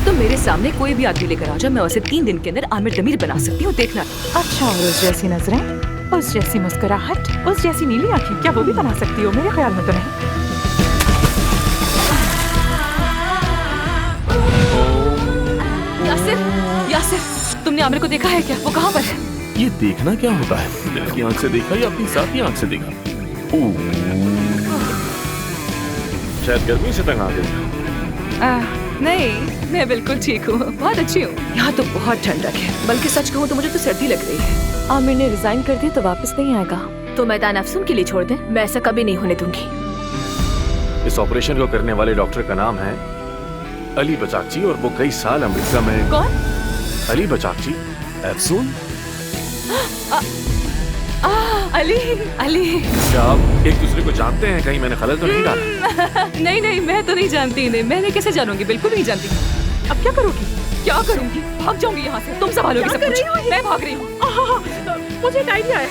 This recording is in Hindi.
तुम मेरे सामने कोई भी आदमी लेकर आ जाओ, मैं उसे 3 दिन के अंदर आमिर जमीर बना सकती हूँ, देखना। अच्छा, और उस जैसी नजरें, उस जैसी मुस्कुराहट, उस जैसी नीली आंखें, क्या वो भी बना सकती हो? मेरे ख्याल में तो नहीं। यासिर, यासिर, तुमने आमिर को देखा है क्या? वो कहाँ पर है? ये देखना क्या होता है? दिल की आंख से देखा या अपनी साथी आंख से देखा? शायद गर्मी से तंग आ गई। नहीं, मैं बिल्कुल ठीक हूँ, बहुत अच्छी हूँ। यहाँ तो बहुत ठंडक है, बल्कि सच कहूँ तो मुझे तो सर्दी लग रही है। आमिर ने रिजाइन कर दिया तो वापस नहीं आएगा। तो मैदान अफसून के लिए छोड़ दें, मैं ऐसा कभी नहीं होने दूंगी। इस ऑपरेशन को करने वाले डॉक्टर का नाम है अली बचाकची और वो कई साल अमेरिका में। कौन? अली बचाकची, अफसून। अली, अली। क्या आप एक दूसरे को जानते हैं? कहीं मैंने खलल तो नहीं डाला? नहीं नहीं, मैं तो नहीं जानती इन्हें। मैंने कैसे जानूंगी? बिल्कुल नहीं जानती। अब क्या करोगी? क्या करूंगी? भाग जाऊंगी यहाँ से। तुम संभालोगी सब कुछ। मैं भाग रही हूँ। मुझे एक आइडिया है।